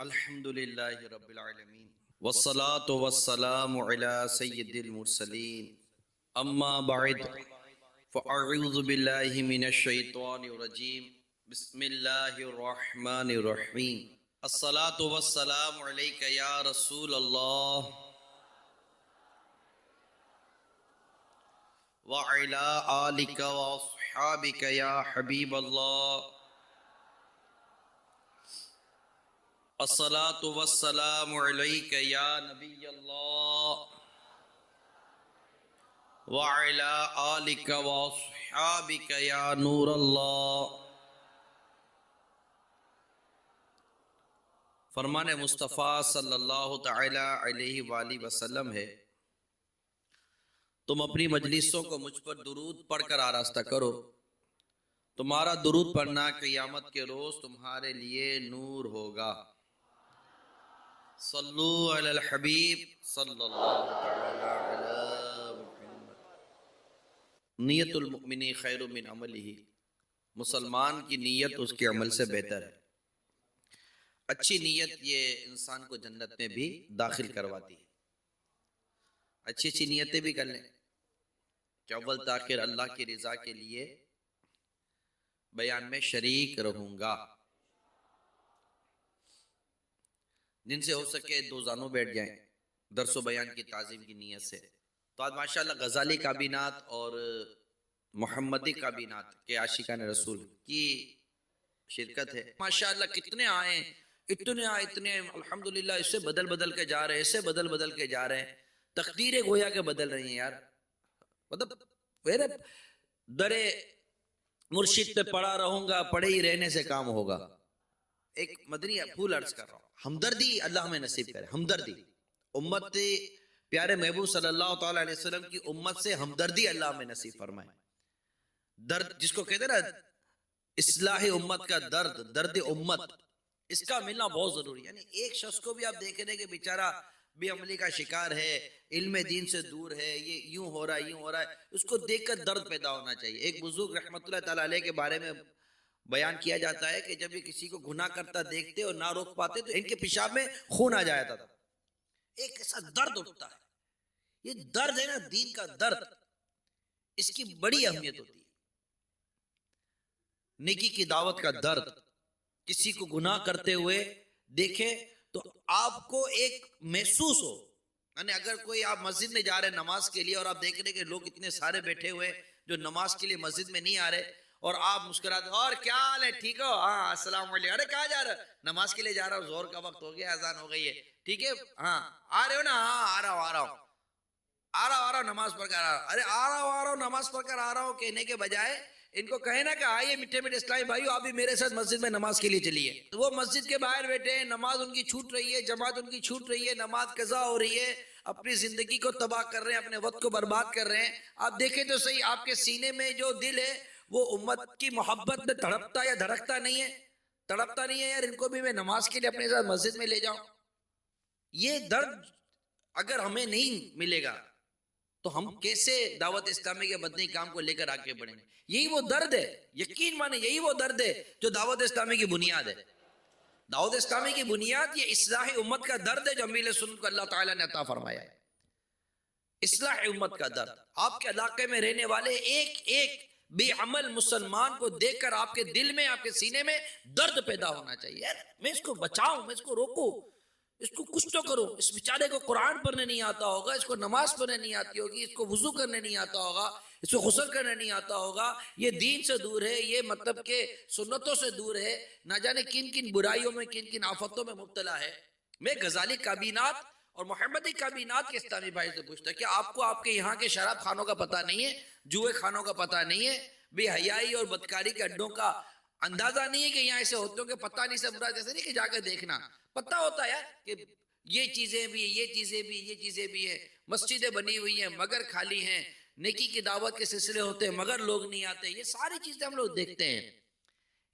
الحمد للہ رب العالمین والصلاة والسلام علی سید المرسلین اما بعد فاعوذ باللہ من الشیطان الرجیم بسم اللہ الرحمن الرحیم الصلاة والسلام علیک یا رسول اللہ وعلی آلک واصحابک یا حبیب اللہ الصلاة والسلام علیک یا نبی اللہ وعلی آلک واصحابک یا نور اللہ۔ فرمان مصطفیٰ صلی اللہ تعالی علیہ وآلہ وسلم ہے، تم اپنی مجلسوں کو مجھ پر درود پڑھ کر آراستہ کرو، تمہارا درود پڑھنا قیامت کے روز تمہارے لیے نور ہوگا۔ صلو علی الحبیب صلی اللہ تعالی علی محمد۔ نیت المؤمن خیر من عملہ، مسلمان کی نیت اس کے عمل سے بہتر ہے۔ اچھی نیت یہ انسان کو جنت میں بھی داخل کرواتی ہے۔ اچھی اچھی نیتیں بھی کر لیں کہ اول تاخیر اللہ کی رضا کے لیے بیان میں شریک رہوں گا، جن سے ہو سکے دو زانوں بیٹھ جائیں درس و بیان کی تعظیم کی نیت سے۔ تو آج ماشاءاللہ غزالی کابینات اور محمدی کابینات کے عاشقان رسول کی شرکت ہے۔ ماشاءاللہ کتنے آئے، اتنے الحمدللہ، اس سے بدل بدل کے جا رہے ہیں، اس سے بدل بدل کے جا رہے ہیں، تقدیریں گویا کہ بدل رہی ہیں یار۔ مطلب در مرشد پہ پڑا رہوں گا، پڑے ہی رہنے سے کام ہوگا۔ ایک مدنی پھول عرض کر رہا ہوں، ہمدردی اللہ ہمیں نصیب کرے۔ ہمدردی، امت پیارے محبوب صلی اللہ تعالی علیہ وسلم کی امت سے ہمدردی اللہ ہمیں نصیب فرمائے۔ درد جس کو کہتے ہیں نا اصلاح امت کا درد، درد امت، اس کا ملنا بہت ضروری ہے۔ یعنی ایک شخص کو بھی آپ دیکھ رہے کہ بیچارہ بے عملی کا شکار ہے، علم دین سے دور ہے، یہ یوں ہو رہا ہے یوں ہو رہا ہے، اس کو دیکھ کر درد پیدا ہونا چاہیے۔ ایک بزرگ رحمت اللہ تعالی علیہ کے بارے میں بیان کیا جاتا ہے کہ جب یہ کسی کو گناہ کرتا دیکھتے اور نہ روک پاتے تو ان کے پیشاب میں خون آ جاتا تھا۔ ایک ایسا درد اٹھتا ہے، یہ درد ہے نا دین کا درد، اس کی بڑی اہمیت ہوتی ہے۔ نیکی کی دعوت کا درد، کسی کو گناہ کرتے ہوئے دیکھے تو آپ کو ایک محسوس ہو، یعنی اگر کوئی آپ مسجد میں جا رہے نماز کے لیے اور آپ دیکھ رہے کہ لوگ اتنے سارے بیٹھے ہوئے جو نماز کے لیے مسجد میں نہیں آ رہے، اور آپ مسکراتے اور کیا حال ہے، ٹھیک ہو، ہاں السلام علیکم، ارے کہاں جا رہا ہے؟ نماز کے لیے جا رہا ہوں، ظہر کا وقت ہو گیا، اذان ہو گئی ہے، ٹھیک ہے، ہاں آ رہے ہو نا، ہاں آ رہا ہوں نماز پڑھ کر آ رہا ہوں، ارے آ رہا ہوں نماز پڑھ کر آ رہا ہوں کہنے کے بجائے ان کو کہیں نا کہ آئیے میٹھے میٹھے اسلامی بھائیو، آپ بھی میرے ساتھ مسجد میں نماز کے لیے چلیے۔ وہ مسجد کے باہر بیٹھے ہیں، نماز ان کی چھوٹ رہی ہے، جماعت ان کی چھوٹ رہی ہے، نماز قضا ہو رہی ہے، اپنی زندگی کو تباہ کر رہے ہیں، اپنے وقت کو برباد کر رہے ہیں۔ آپ دیکھیں تو صحیح، آپ کے سینے میں جو دل ہے وہ امت کی محبت میں تڑپتا یا دھڑکتا نہیں ہے؟ تڑپتا نہیں ہے یار، ان کو بھی میں نماز کے لیے اپنے ساتھ مسجد میں لے جاؤں۔ یہ درد اگر ہمیں نہیں ملے گا تو ہم کیسے دعوت اسلامی کے مدنی کام کو لے کر آگے بڑھیں گے؟ یہی وہ درد ہے، یقین مانے یہی وہ درد ہے جو دعوت اسلامی کی بنیاد ہے۔ دعوت اسلامی کی بنیاد یہ اصلاح امت کا درد ہے جو امیل سنت کو اللہ تعالیٰ نے عطا فرمایا ہے۔ اصلاح امت کا درد، آپ کے علاقے میں رہنے والے ایک ایک بے عمل مسلمان کو دیکھ کر آپ کے دل میں، آپ کے سینے میں درد پیدا ہونا چاہیے۔ یار میں اس کو بچاؤں، میں اس کو روکوں، اس کو کچھ تو کرو۔ اس بیچارے کو قرآن پڑھنے نہیں آتا ہوگا، اس کو نماز پڑھنے نہیں آتی ہوگی، اس کو وضو کرنے نہیں آتا ہوگا، اس کو غسل کرنے نہیں آتا ہوگا، یہ دین سے دور ہے، یہ مطلب کہ سنتوں سے دور ہے، نہ جانے کن کن برائیوں میں، کن کن آفتوں میں مبتلا ہے۔ میں غزالی کابینات اور محمدی کابینات کے اسلامی بھائی سے پوچھتا ہے کہ آپ کو آپ کے یہاں کے شراب خانوں کا پتہ نہیں ہے، جوئے خانوں کا پتہ نہیں ہے، بے حیائی اور بدکاری کے اڈوں کا اندازہ نہیں ہے کہ یہاں ایسے ہوتے ہوں کہ پتہ نہیں سے مراد جیسے نہیں کہ جا کے دیکھنا، پتہ ہوتا ہے کہ یہ چیزیں بھی، یہ چیزیں بھی، یہ چیزیں بھی ہیں، مسجدیں بنی ہوئی ہیں مگر خالی ہیں، نیکی کی دعوت کے سلسلے ہوتے ہیں مگر لوگ نہیں آتے، یہ ساری چیزیں ہم لوگ دیکھتے ہیں۔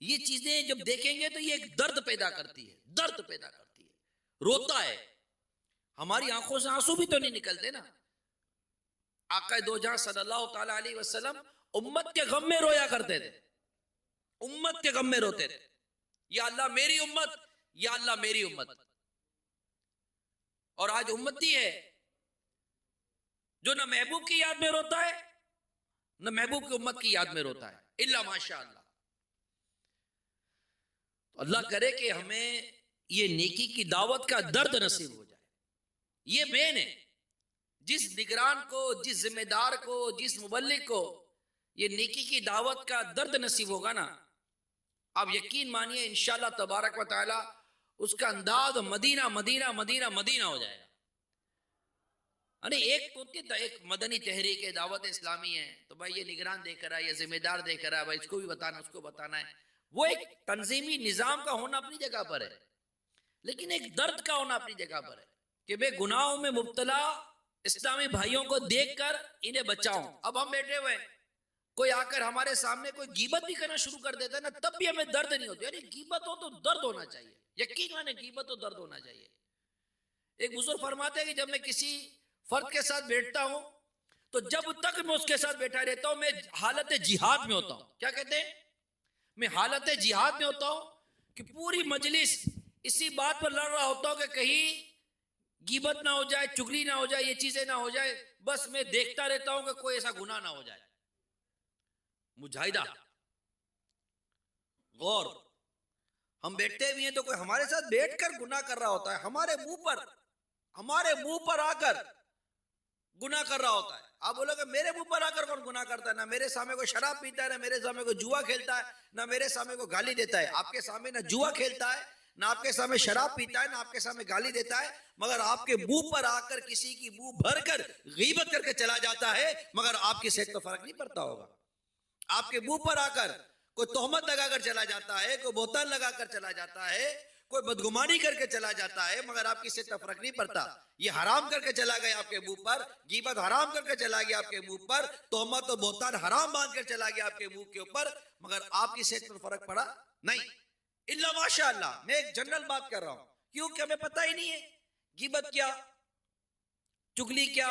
یہ چیزیں جب دیکھیں گے تو یہ ایک درد پیدا کرتی ہے، درد پیدا کرتی ہے، روتا ہے، ہماری آنکھوں سے آنسو بھی تو نہیں نکلتے نا۔ آقا دو جہاں صلی اللہ تعالیٰ علیہ وسلم امت کے غم میں رویا کرتے تھے، امت کے غم میں روتے تھے، یا اللہ میری امت یا اللہ میری امت. اور آج امتی ہے جو نہ محبوب کی یاد میں روتا ہے نہ محبوب کی امت کی یاد میں روتا ہے الا ماشاء اللہ. تو اللہ کرے کہ ہمیں یہ نیکی کی دعوت کا درد نصیب ہو جائے. یہ مین ہے. جس نگران کو، جس ذمہ دار کو، جس مبلغ کو یہ نیکی کی دعوت کا درد نصیب ہوگا نا، آپ یقین مانیے انشاءاللہ تبارک و تعالی اس کا انداز مدینہ مدینہ مدینہ مدینہ ہو جائے گا. ایک مدنی تحریک ہے، دعوت اسلامی ہے، تو بھائی یہ نگران دے کر ہے، یہ ذمہ دار دے کر ہے، بھائی اس کو بھی بتانا، اس کو بتانا ہے. وہ ایک تنظیمی نظام کا ہونا اپنی جگہ پر ہے، لیکن ایک درد کا ہونا اپنی جگہ پر ہے کہ میں گناہوں میں مبتلا اسلامی بھائیوں کو دیکھ کر انہیں بچاؤں. اب ہم بیٹھے ہوئے ہیں، کوئی آ کر ہمارے سامنے کوئی غیبت بھی کرنا شروع کر دیتا ہے نا، تب بھی ہمیں درد نہیں ہوتا. یعنی غیبت ہو تو درد ہونا چاہیے. یقین مانے غیبت ہو درد ہونا چاہیے. ایک بزرگ فرماتے ہیں کہ جب میں کسی فرد کے ساتھ بیٹھتا ہوں تو جب تک میں اس کے ساتھ بیٹھا رہتا ہوں میں حالت جہاد میں ہوتا ہوں. کیا کہتے ہیں؟ میں حالت جہاد میں ہوتا ہوں کہ پوری مجلس اسی بات پر لڑ رہا ہوتا ہوں کہ کہیں غیبت نہ ہو جائے، چغلی نہ ہو جائے، یہ چیزیں نہ ہو جائے. بس میں دیکھتا رہتا ہوں کہ کوئی ایسا گناہ نہ ہو جائے. مجاہدہ، غور. ہم بیٹھتے بھی ہیں تو کوئی ہمارے ساتھ بیٹھ کر گناہ کر رہا ہوتا ہے، ہمارے منہ پر آ کر گناہ کر رہا ہوتا ہے. آپ بولو کہ میرے منہ پر آ کر کون گناہ کرتا ہے؟ نہ میرے سامنے کوئی شراب پیتا ہے، نہ میرے سامنے کوئی جوا کھیلتا ہے، نہ میرے سامنے کوئی گالی دیتا ہے. آپ کے سامنے نہ جوا کھیلتا ہے، نہ آپ کے سامنے شراب پیتا ہے، نہ آپ کے سامنے گالی دیتا ہے، مگر آپ کے منہ پر آ کر کسی کی منہ بھر کر غیبت کر کے چلا جاتا ہے. مگر آپ کی صحت کو فرق نہیں پڑتا ہوگا. آپ کے منہ پر آ کر کوئی تہمت لگا کر چلا جاتا ہے، کوئی بہتان لگا کر چلا جاتا ہے، کوئی بدگمانی کر کے چلا جاتا ہے، مگر آپ کی صحت کا فرق نہیں پڑتا. یہ حرام کر کے چلا گیا آپ کے منہ پر، غیبت حرام کر کے چلا گیا آپ کے منہ پر، تہمت و بہتان حرام باندھ کر چلا گیا آپ کے منہ کے اوپر، مگر آپ کی صحت پر فرق پڑا نہیں. الا ماشاء اللہ. میں ایک جنرل بات کر رہا ہوں کیونکہ ہمیں پتہ ہی نہیں ہے غیبت کیا، چغلی کیا،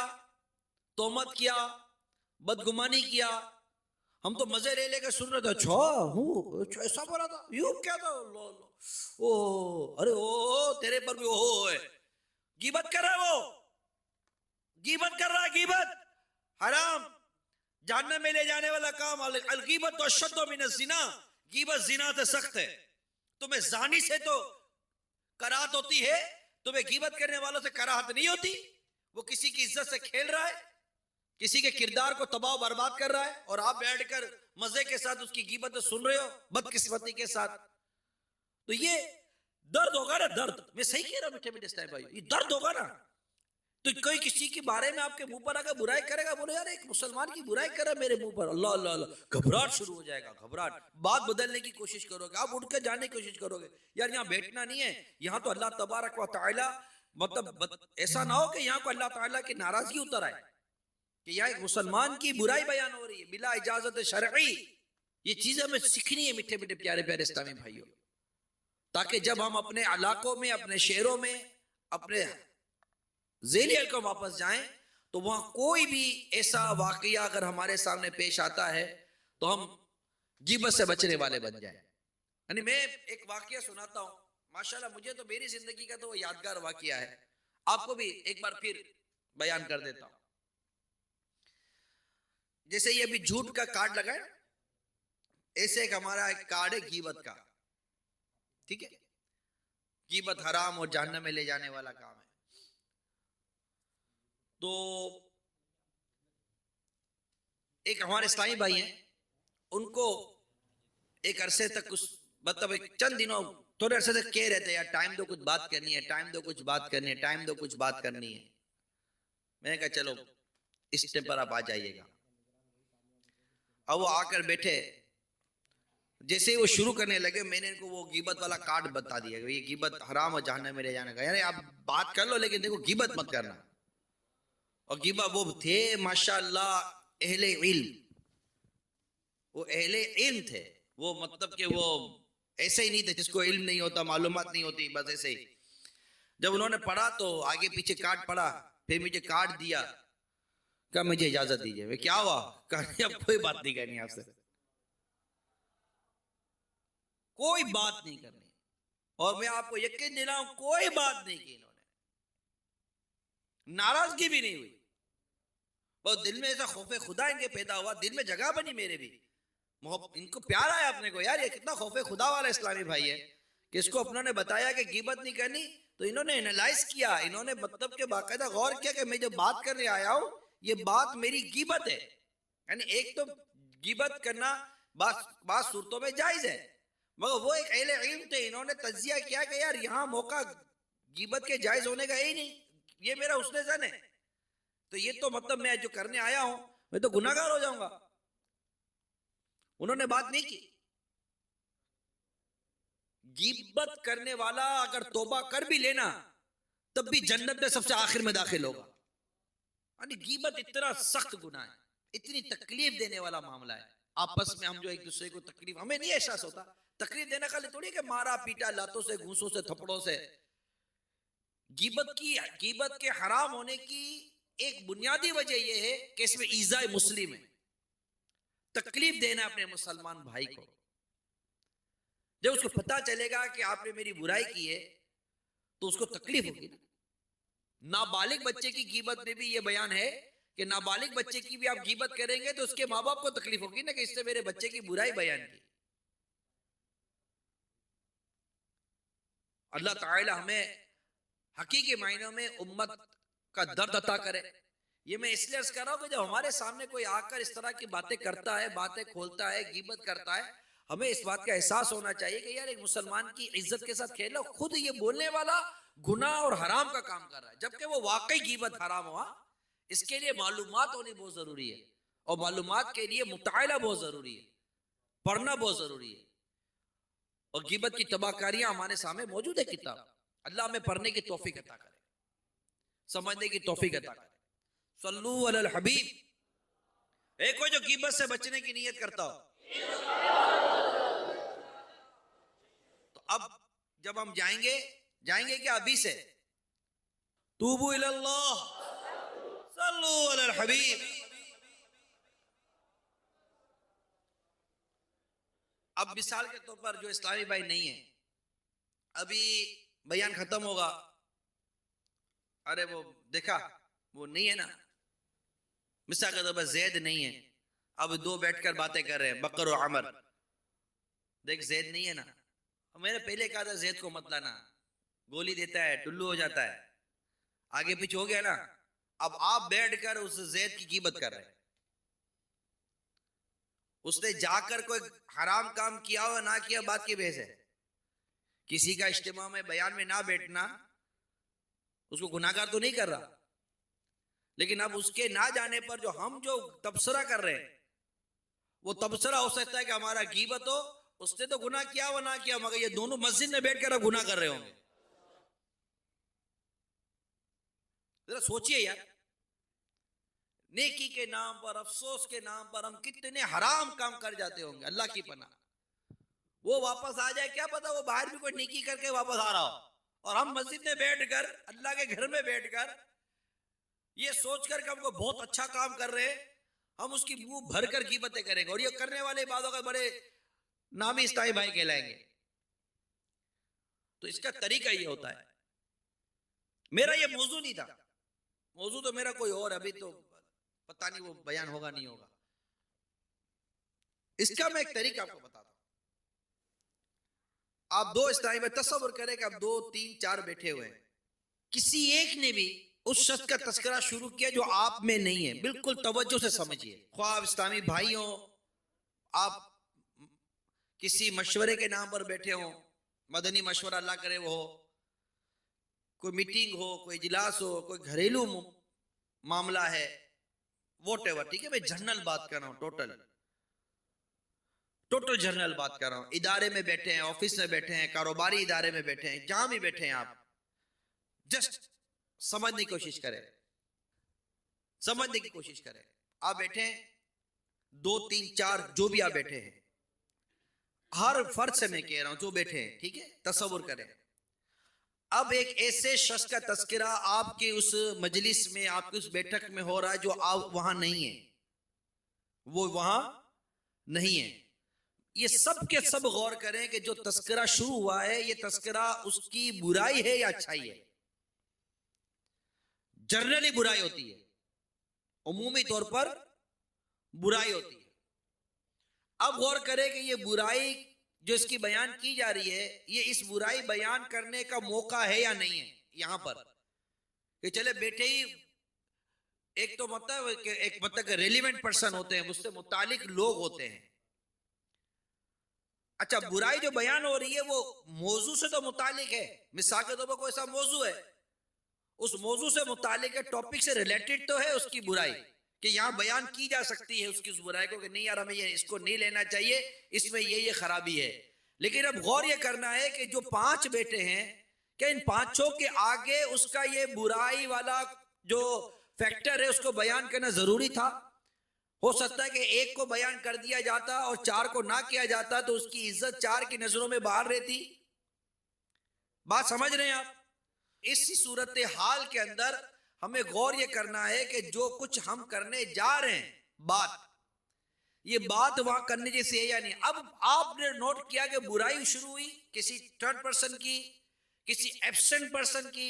تہمت کیا، بدگمانی کیا. ہم تو مزے لے کے سن رہے تھے. اچھا ایسا بولا تھا، یوں کیا تھا، ارے تیرے پر بھی ہے. غیبت کر رہا ہے، وہ غیبت کر رہا ہے. غیبت حرام، جہنم میں لے جانے والا کام. الغیبت اشد من الزنا. غیبت زنا سے سخت ہے. تمہیں زانی سے تو کراہت ہوتی ہے، تمہیں غیبت کرنے والوں سے کراہت نہیں ہوتی. وہ کسی کی عزت سے کھیل رہا ہے، کسی کے کردار کو تباہ و برباد کر رہا ہے، اور آپ بیٹھ کر مزے کے ساتھ اس کی غیبت سن رہے ہو بدقسمتی کے ساتھ. تو یہ درد ہوگا نا، درد. میں صحیح کہہ رہا ہوں میٹھے میٹھے اسلام بھائی، یہ درد ہوگا نا. تو کوئی کسی کے بارے میں آپ کے منہ پر آ کر برائی کرے گا، بولے یار ایک مسلمان کی برائی کرے میرے منہ پر، اللہ اللہ اللہ، گھبراہٹ شروع ہو جائے گا. گھبراہٹ. بات بدلنے کی کوشش کرو گے، آپ اٹھ کر جانے کی کوشش کرو گے. یار یہاں بیٹھنا نہیں ہے، یہاں تو اللہ تبارک و تعالی، مطلب ایسا نہ ہو کہ یہاں کو اللہ تعالیٰ کی ناراضگی اتر آئے کہ یہاں ایک مسلمان کی برائی بیان ہو رہی ہے بلا اجازت شرعی. یہ چیزیں ہمیں سیکھنی ہے میٹھے میٹھے پیارے پیارے اسلامی بھائیوں، تاکہ جب ہم اپنے علاقوں میں، اپنے شہروں میں، اپنے ذیلی حلقوں واپس جائیں تو وہاں کوئی بھی ایسا واقعہ اگر ہمارے سامنے پیش آتا ہے تو ہم غیبت سے بچنے والے بن جائیں. یعنی میں ایک واقعہ سناتا ہوں، ماشاءاللہ مجھے تو میری زندگی کا تو وہ یادگار واقعہ ہے، آپ کو بھی ایک بار پھر بیان کر دیتا ہوں. جیسے یہ ابھی جھوٹ کا کارڈ لگا ہے، ایسے ایک ہمارا ایک کارڈ ہے غیبت کا. ٹھیک ہے، غیبت حرام اور جہنم میں لے جانے والا کام ہے. تو ایک ہمارے اسلامی بھائی ہیں، ان کو ایک عرصے تک مطلب چند دنوں تھوڑے عرصے تک کہہ رہتے ہیں یار ٹائم دو، کچھ بات کرنی ہے، ٹائم دو، کچھ بات کرنی ہے، ٹائم دو، کچھ بات کرنی ہے. میں نے کہا چلو اس ٹائم پر آپ آ جائیے گا. اب وہ آ کر بیٹھے، جیسے ہی وہ شروع کرنے لگے میں نے ان کو وہ غیبت والا کارڈ بتا دیا کہ یہ غیبت حرام اور جہنم میں لے جانے کا. یعنی آپ بات کر لو لیکن دیکھو غیبت مت کرنا. اور غیبت وہ تھے ماشاءاللہ اہل علم، وہ اہل علم تھے. وہ مطلب کہ وہ ایسے ہی نہیں تھے جس کو علم نہیں ہوتا، معلومات نہیں ہوتی، بس ایسے ہی. جب انہوں نے پڑھا تو آگے پیچھے کارڈ پڑھا، پھر مجھے کارڈ دیا، کہا مجھے اجازت دیجیے. میں کیا ہوا؟ کہا اب کوئی بات نہیں کرنی آپ سے، کوئی بات نہیں کرنی. اور میں آپ کو یقین دلاؤں کوئی بات نہیں کی انہوں نے, ناراضگی بھی نہیں ہوئی, بہت دل میں ایسا خوف خدا ان کے پیدا ہوا, دل میں جگہ بنی میرے بھی, ان کو پیار آیا اپنے کو, یار یہ کتنا خوف خدا والا اسلامی بھائی ہے کہ اس کو اپنوں نے بتایا کہ غیبت نہیں کرنی, تو انہوں نے انالائز کیا, انہوں نے مطلب کہ باقاعدہ غور کیا کہ میں جو بات کرنے آیا ہوں یہ بات میری غیبت ہے. یعنی ایک تو غیبت کرنا بعض صورتوں میں جائز ہے, مگر وہ ایک اہل علم تھے, انہوں نے تجزیہ کیا کہ یار یہاں موقع غیبت کے جائز ہونے کا ہی نہیں, یہ میرا حسن ظن ہے, تو یہ تو مطلب میں جو کرنے آیا ہوں میں تو گناہگار ہو جاؤں گا. انہوں نے بات نہیں کی. غیبت کرنے والا اگر توبہ کر بھی لینا تب بھی جنت میں سب سے آخر میں داخل ہوگا. یعنی غیبت اتنا سخت گناہ ہے, اتنی تکلیف دینے والا معاملہ ہے. آپس میں ہم جو ایک دوسرے کو تکلیف, ہمیں نہیں احساس ہوتا تکلیف دینے کا, تھوڑی کہ مارا پیٹا لاتوں سے گھوسوں سے تھپڑوں سے. غیبت کے حرام ہونے کی ایک بنیادی وجہ یہ ہے کہ اس میں ایذاء مسلم ہے, تکلیف دینا اپنے مسلمان بھائی کو. جب اس کو پتا چلے گا کہ آپ نے میری برائی کی ہے تو اس کو تکلیف ہوگی نا. نابالغ بچے کی غیبت میں بھی یہ بیان ہے کہ نابالغ بچے کی بھی آپ غیبت کریں گے تو اس کے ماں باپ کو تکلیف ہوگی نا کہ اس سے میرے بچے کی برائی بیان کی. اللہ تعالی ہمیں حقیقی معنوں میں امت کا درد عطا کرے. یہ میں اس لیے عرض کر رہا ہوں کہ جب ہمارے سامنے کوئی آ کر اس طرح کی باتیں کرتا ہے, باتیں کھولتا ہے, غیبت کرتا ہے, ہمیں اس بات کا احساس ہونا چاہیے کہ یار ایک مسلمان کی عزت کے ساتھ کھیلو. خود یہ بولنے والا گناہ اور حرام کا کام کر رہا ہے, جبکہ وہ واقعی غیبت حرام ہوا. اس کے لیے معلومات ہونی بہت ضروری ہے, اور معلومات کے لیے مطالعہ بہت ضروری ہے, پڑھنا بہت ضروری ہے. اور غیبت کی تباہ کاریاں ہمارے سامنے موجود ہے کتاب. اللہ ہمیں پڑھنے کی توفیق عطا کرے, سمجھنے کی توفیق عطا کرے. صلو علی الحبیب. ایک کوئی جو غیبت سے بچنے کی نیت کرتا ہو, تو اب جب ہم جائیں گے کیا ابھی سے, توبو الی اللہ, صلو علی الحبیب. اب مثال کے طور پر جو اسلامی بھائی نہیں ہیں, ابھی بیان ختم ہوگا, ارے وہ دیکھا وہ نہیں ہے نا, مثال کے طور پر زید نہیں ہے, اب دو بیٹھ کر باتیں کر رہے ہیں بکر و عمر, دیکھ زید نہیں ہے نا, میں نے پہلے کہا تھا زید کو مت لانا, گولی دیتا ہے ٹلو ہو جاتا ہے, آگے پیچھے ہو گیا نا. اب آپ بیٹھ کر اس زید کی غیبت کر رہے ہیں, اس نے جا کر کوئی حرام کام کیا ہو نہ کیا بات کی بحث ہے. کسی کا اجتماع میں بیان میں نہ بیٹھنا اس کو گناہگار تو نہیں کر رہا, لیکن اب اس کے نہ جانے پر جو ہم جو تبصرہ کر رہے ہیں وہ تبصرہ ہو سکتا ہے کہ ہمارا غیبت ہو. اس نے تو گناہ کیا ہو نہ کیا, مگر یہ دونوں مسجد میں بیٹھ کر اب گناہ کر رہے ہوں گے. ذرا سوچئے یار, نیکی کے نام پر, افسوس کے نام پر ہم کتنے حرام کام کر جاتے ہوں گے. اللہ کی پناہ, وہ واپس آ جائے کیا پتا, وہ باہر بھی کوئی نیکی کر کے واپس آ رہا ہو, اور ہم مسجد میں بیٹھ کر, اللہ کے گھر میں بیٹھ کر یہ سوچ کر کہ ہم کو بہت اچھا کام کر رہے, ہم اس کی منہ بھر کر غیبتیں کریں گے, اور یہ کرنے والے بعضوں کا بڑے نامی اسلامی بھائی کہلائیں گے. تو اس کا طریقہ یہ ہوتا ہے. میرا یہ موضوع نہیں تھا, موضوع تو میرا کوئی اور, ابھی تو پتہ نہیں وہ بیان ہوگا نہیں ہوگا. اس کا میں ایک طریقہ آپ کو بتاتا ہوں. آپ دو اسلامی میں تصور کریں کہ آپ 2 3 4 بیٹھے ہوئے ہیں, کسی ایک نے بھی اس شخص کا تذکرہ شروع کیا جو آپ میں نہیں ہے. بالکل توجہ سے سمجھیے, خواہ اسلامی بھائی ہوں, آپ کسی مشورے کے نام پر بیٹھے ہوں, مدنی مشورہ اللہ کرے وہ ہو, کوئی میٹنگ ہو, کوئی اجلاس ہو, کوئی گھریلو معاملہ ہے, واٹ ایور, ٹھیک ہے, میں جنرل بات کر رہا ہوں, ٹوٹل جنرل بات کر رہا ہوں. ادارے میں بیٹھے ہیں, آفس میں بیٹھے ہیں, کاروباری ادارے میں بیٹھے ہیں, جہاں بھی بیٹھے ہیں, آپ جسٹ سمجھنے کی کوشش کریں, سمجھنے کی کوشش کریں. آپ بیٹھے ہیں 2 3 4 جو بھی آپ بیٹھے ہیں, ہر فرد سے میں کہہ رہا ہوں جو بیٹھے ہیں, ٹھیک ہے, تصور کریں. اب ایک ایسے شخص کا تذکرہ آپ کے اس مجلس میں, آپ کی اس بیٹھک میں ہو رہا ہے جو آپ وہاں نہیں ہیں, وہ وہاں نہیں ہے. یہ سب کے سب غور کریں کہ جو تذکرہ شروع ہوا ہے یہ تذکرہ اس کی برائی ہے یا اچھائی ہے؟ جنرلی برائی ہوتی ہے، عمومی طور پر برائی ہوتی ہے۔ اب غور کریں کہ یہ برائی جو اس کی بیان کی جا رہی ہے، یہ اس برائی بیان کرنے کا موقع ہے یا نہیں ہے یہاں پر؟ کہ چلے بیٹھے ہی ایک تو مطلب کہ ایک مطلب کہ ریلیونٹ پرسن ہوتے ہیں، اس سے متعلق لوگ ہوتے ہیں۔ اچھا، برائی جو بیان ہو رہی ہے وہ موضوع سے تو متعلق ہے، مثال کے طور پر کوئی ایسا موضوع ہے، اس موضوع سے متعلق ہے، ٹاپک سے ریلیٹڈ تو ہے اس کی برائی، کہ یہاں بیان کی جا سکتی ہے اس کی اس برائی کو، کہ نہیں یار ہمیں اس کو نہیں لینا چاہیے، اس میں یہ خرابی ہے۔ لیکن اب غور یہ کرنا ہے کہ جو 5 بیٹے ہیں، کہ ان 5 کے آگے اس کا یہ برائی والا جو فیکٹر ہے اس کو بیان کرنا ضروری تھا؟ ہو سکتا ہے کہ ایک کو بیان کر دیا جاتا اور 4 کو نہ کیا جاتا تو اس کی عزت 4 کی نظروں میں باہر رہتی۔ بات سمجھ رہے ہیں آپ؟ اسی صورتحال کے اندر ہمیں غور یہ کرنا ہے کہ جو کچھ ہم کرنے جا رہے ہیں، یہ بات وہاں کرنے جیسی ہے یا نہیں۔ اب آپ نے نوٹ کیا کہ برائی شروع ہوئی کسی تھرڈ پرسن کی، کسی ایبسنٹ پرسن کی،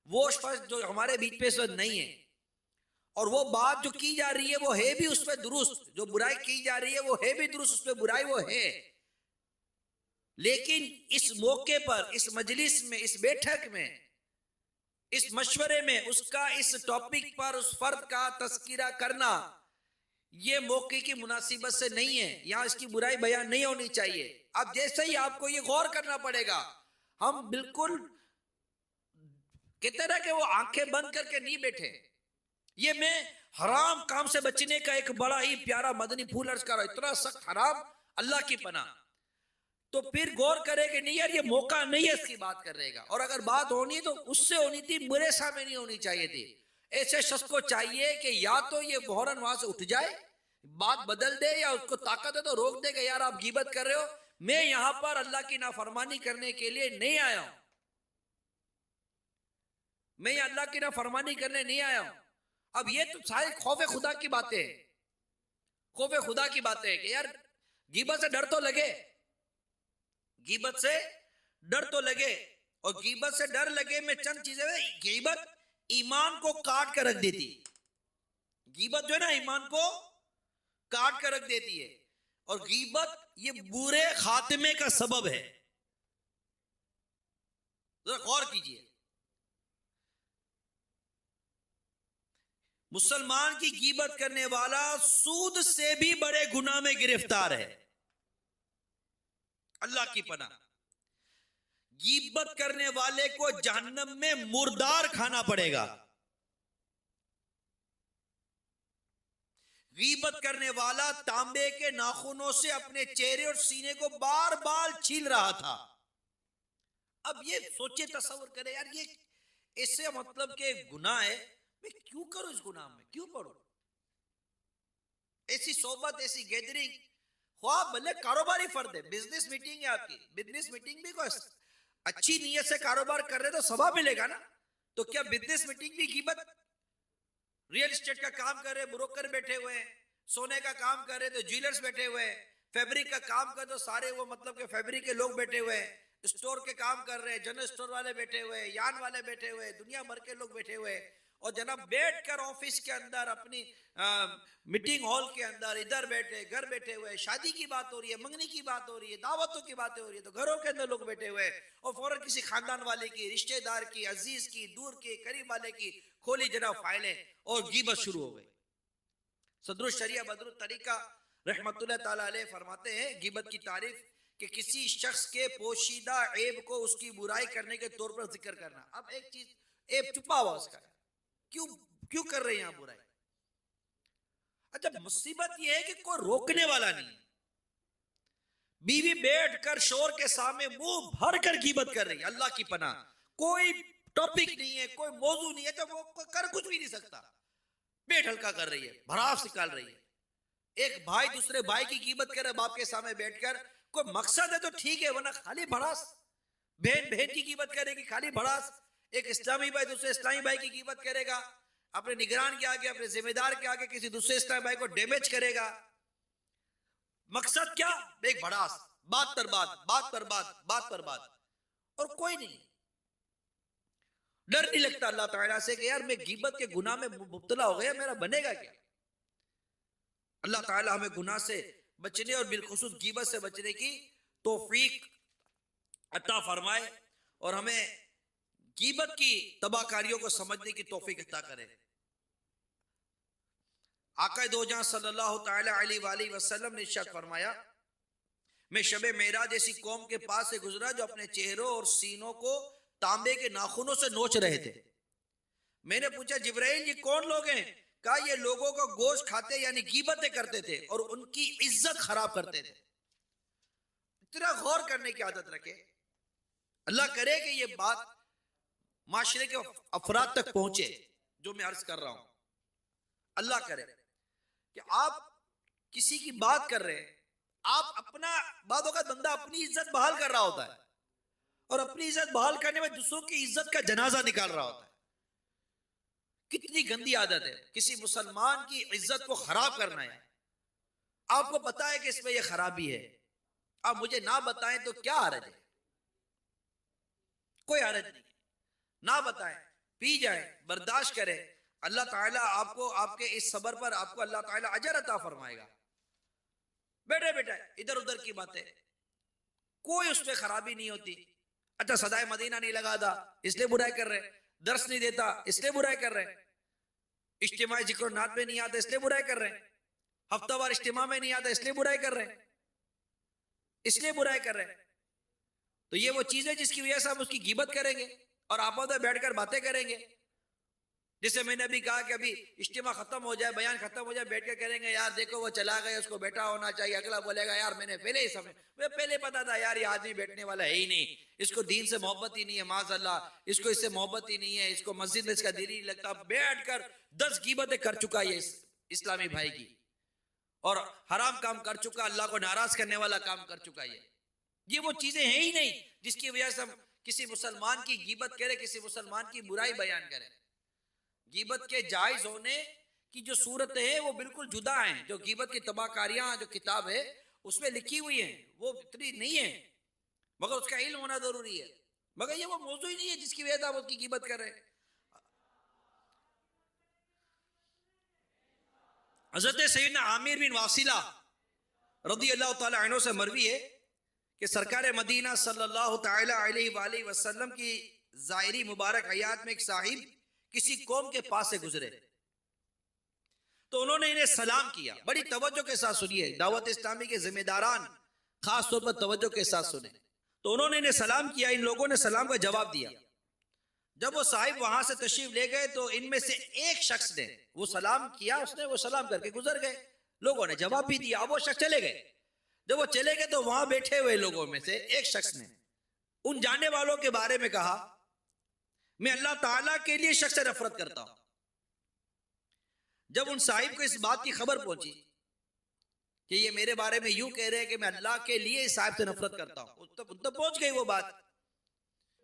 وہ شخص جو ہمارے بیچ پہ اس وقت نہیں ہے، اور وہ بات جو کی جا رہی ہے وہ ہے بھی اس پہ درست، جو برائی کی جا رہی ہے وہ ہے بھی درست، اس پہ برائی وہ ہے۔ لیکن اس موقع پر، اس مجلس میں، اس بیٹھک میں، اس مشورے میں اس کا اس ٹاپک پر اس فرد کا تذکرہ کرنا یہ موقع کی مناسبت سے نہیں ہے، یہاں اس کی برائی بیان نہیں ہونی چاہیے۔ اب جیسے ہی آپ کو یہ غور کرنا پڑے گا، ہم بالکل کہتے ہیں کہ وہ آنکھیں بند کر کے نہیں بیٹھے۔ یہ میں حرام کام سے بچنے کا ایک بڑا ہی پیارا مدنی پھول عرض کر رہا ہوں، اتنا سخت حرام، اللہ کی پناہ۔ تو پھر غور کرے کہ نہیں یار یہ موقع نہیں ہے اس کی بات کرنے کا، اور اگر بات ہونی ہے تو اس سے ہونی تھی، میرے سامنے نہیں ہونی چاہیے تھی۔ ایسے شخص کو چاہیے کہ یا تو یہ فوراً وہاں سے اٹھ جائے، بات بدل دے، یا اس کو طاقت ہے تو روک دے کہ یار آپ غیبت کر رہے ہو، میں یہاں پر اللہ کی نافرمانی کرنے کے لیے نہیں آیا ہوں، میں یہاں اللہ کی نافرمانی کرنے نہیں آیا ہوں۔ اب یہ تو سارے خوف خدا کی باتیں ہیں، خوف خدا کی باتیں ہیں کہ یار غیبت سے ڈر تو لگے، غیبت سے ڈر تو لگے، اور غیبت سے ڈر لگے میں چند چیزیں، غیبت ایمان کو کاٹ کر رکھ دیتی، غیبت جو ہے نا ایمان کو کاٹ کر رکھ دیتی ہے، اور غیبت یہ برے خاتمے کا سبب ہے۔ ذرا غور کیجئے، مسلمان کی غیبت کرنے والا سود سے بھی بڑے گناہ میں گرفتار ہے، اللہ کی پناہ۔ غیبت کرنے والے کو جہنم میں مردار کھانا پڑے گا۔ غیبت کرنے والا تانبے کے ناخنوں سے اپنے چہرے اور سینے کو بار بار چھیل رہا تھا۔ اب یہ سوچے، تصور کرے یار یہ ایسے مطلب کہ گناہ ہے، میں کیوں کروں اس گناہ میں، کیوں پڑھوں؟ ایسی صحبت، ایسی گیدرنگ، خواہ بھلے کاروباری فرد ہے، بزنس میٹنگ ہے آپ کی، بزنس میٹنگ بھی کوئی اچھی نیت سے کاروبار کر رہے تو ثواب ملے گا نا، تو کیا بزنس میٹنگ بھی غیبت؟ ریل اسٹیٹ کا کام کر رہے بروکر بیٹھے ہوئے ہیں، سونے کا کام کر رہے تو جیلرز بیٹھے ہوئے ہیں، فیبرک کا کام کر تو سارے وہ مطلب کہ فیبرک کے لوگ بیٹھے ہوئے ہیں، اسٹور کے کام کر رہے ہیں، جنرل اسٹور والے بیٹھے ہوئے، یان والے بیٹھے ہوئے، دنیا بھر کے لوگ بیٹھے ہوئے، اور جناب بیٹھ کر آفس کے اندر اپنی میٹنگ ہال کے اندر ادھر بیٹھے، گھر بیٹھے ہوئے، شادی کی بات ہو رہی ہے، منگنی کی بات ہو رہی ہے، دعوتوں کی باتیں ہو رہی ہے، تو گھروں کے اندر لوگ بیٹھے ہوئے، اور فوراً کسی خاندان والے کی، رشتہ دار کی، عزیز کی، دور کی، قریب والے کی کھولی جناب فائلیں، اور غیبت شروع ہو گئی۔ صدر الشریعہ بدر الطریقہ رحمت اللہ تعالی علیہ فرماتے ہیں غیبت کی تعریف کہ کسی شخص کے پوشیدہ عیب کو اس کی برائی کرنے کے طور پر ذکر کرنا۔ اب ایک چیز، عیب چھپا ہوا اس کا، کیوں کر رہے ہیں یہاں برائی؟ اچھا مصیبت یہ ہے کہ کوئی روکنے والا نہیں، بیوی بیٹھ کر شور کے سامنے منہ بھر کر غیبت کر رہی ہے، اللہ کی پناہ، کوئی ٹاپک نہیں ہے، کوئی موضوع نہیں ہے، تو وہ کر کچھ بھی نہیں سکتا، پیٹ ہلکا کر رہی ہے، بھڑاس نکال رہی ہے۔ ایک بھائی دوسرے بھائی کی غیبت کر رہا ہے باپ کے سامنے بیٹھ کر، کوئی مقصد ہے تو ٹھیک ہے، ورنہ خالی بھڑاس۔ بہن بہن کی غیبت کرے گی، خالی بھڑاس۔ ایک اسلامی بھائی دوسرے اسلامی بھائی کی غیبت کرے گا، اپنے نگران کے آگے، اپنے ذمہ دار کے آگے کسی دوسرے اسلامی بھائی کو ڈیمیج کرے گا۔ مقصد کیا؟ ایک بڑاس، بات پر بات، بات پر بات، بات پر بات، اور کوئی نہیں، ڈر نہیں لگتا اللہ تعالیٰ سے کہ یار میں غیبت کے گناہ میں مبتلا ہو گیا، میرا بنے گا کیا؟ اللہ تعالیٰ ہمیں گناہ سے بچنے اور بالخصوص غیبت سے بچنے کی توفیق عطا فرمائے، اور ہمیں غیبت کی تباہ کاریوں کو سمجھنے کی توفیق عطا کرے۔ آقا دو جہاں صلی اللہ تعالی علیہ وآلہ وسلم نے ارشاد فرمایا، میں شب معراج ایسی قوم کے پاس سے گزرا جو اپنے چہروں اور سینوں کو تانبے کے ناخنوں سے نوچ رہے تھے۔ میں نے پوچھا جبرائیل یہ کون لوگ ہیں؟ کہا یہ لوگوں کا گوشت کھاتے یعنی غیبتیں کرتے تھے اور ان کی عزت خراب کرتے تھے۔ اتنا غور کرنے کی عادت رکھے، اللہ کرے کہ یہ بات معاشرے کے افراد تک پہنچے جو میں عرض کر رہا ہوں۔ اللہ کرے کہ آپ کسی کی بات کر رہے ہیں، آپ اپنا بعض اوقات بندہ اپنی عزت بحال کر رہا ہوتا ہے اور اپنی عزت بحال کرنے میں دوسروں کی عزت کا جنازہ نکال رہا ہوتا ہے۔ کتنی گندی عادت ہے کسی مسلمان کی عزت کو خراب کرنا ہے۔ آپ کو پتا ہے کہ اس میں یہ خرابی ہے، آپ مجھے نہ بتائیں تو کیا حرج ہے؟ کوئی حرج نہیں، نہ بتائیں، پی جائیں، برداشت کریں، اللہ تعالیٰ آپ کو آپ کے اس صبر پر آپ کو اللہ تعالیٰ اجر عطا فرمائے گا۔ بیٹھے بیٹھے ادھر ادھر کی باتیں، کوئی اس میں خرابی نہیں ہوتی۔ اچھا صدائے مدینہ نہیں لگا دا اس لیے برائی کر رہے، درس نہیں دیتا اس لیے برائی کر رہے، اجتماع ذکر و نات میں نہیں آتا اس لیے برائی کر رہے، ہفتہ وار اجتماع میں نہیں آتا اس لیے برائی کر رہے، اس لیے برائی کر رہے، تو یہ وہ چیز ہے جس کی وجہ سے ہم اس کی غیبت کریں گے اور آپس میں بیٹھ کر باتیں کریں گے۔ جسے میں نے ابھی کہا کہ ابھی اجتماع ختم ہو جائے، بیان ختم ہو جائے، بیٹھ کے کریں گے یار دیکھو وہ چلا گیا، اس کو بیٹھا ہونا چاہیے، اگلا بولے گا یار میں نے پہلے ہی سمجھ، مجھے پہلے پتا تھا یار یہ آدمی بیٹھنے والا ہے ہی نہیں، اس کو دین سے محبت ہی نہیں ہے، معاذ اللہ اس کو اس سے محبت ہی نہیں ہے، اس کو مسجد میں اس کا دل ہی نہیں لگتا، بیٹھ کر 10 غیبتیں کر چکا یہ اسلامی بھائی کی، اور حرام کام کر چکا، اللہ کو ناراض کرنے والا کام کر چکا یہ وہ چیزیں ہیں ہی نہیں جس کی وجہ سے ہم کسی مسلمان کی غیبت کریں، کسی مسلمان کی برائی بیان کریں۔ غیبت کے جائز ہونے کی جو صورتیں ہیں وہ بالکل جدا ہیں، جو غیبت کی تباہ کاریاں جو کتاب ہے اس میں لکھی ہوئی ہیں وہ اتنی نہیں ہیں، مگر اس کا علم ہونا ضروری ہے، مگر یہ وہ موضوع ہی نہیں ہے جس کی وجہ سے آپ اس کی غیبت کر رہے ہیں۔ حضرت سیدنا عامر بن واصلہ رضی اللہ تعالی عنہ سے مروی ہے کہ سرکار مدینہ صلی اللہ تعالی علیہ وآلہ وسلم کی ظاہری مبارک حیات میں ایک صاحب کسی قوم کے پاس سے گزرے تو انہوں نے انہیں سلام کیا، بڑی توجہ کے ساتھ سنیے، دعوت اسلامی کے ذمہ داران خاص طور پر توجہ کے ساتھ سنیں۔ تو انہوں نے انہیں سلام کیا، ان لوگوں نے سلام کا جواب دیا۔ جب وہ صاحب وہاں سے تشریف لے گئے تو ان میں سے ایک شخص نے وہ سلام کیا، اس نے وہ سلام کر کے گزر گئے، لوگوں نے جواب بھی دیا، اب وہ شخص چلے گئے۔ جب وہ چلے گئے تو وہاں بیٹھے ہوئے لوگوں میں سے ایک شخص نے ان جانے والوں کے بارے میں کہا میں اللہ تعالیٰ کے لیے شخص سے نفرت کرتا ہوں۔ جب ان صاحب کو اس بات کی خبر پہنچی کہ یہ میرے بارے میں یوں کہہ رہے ہیں کہ میں اللہ کے لیے اس صاحب سے نفرت کرتا ہوں، ان تک پہنچ گئی وہ بات،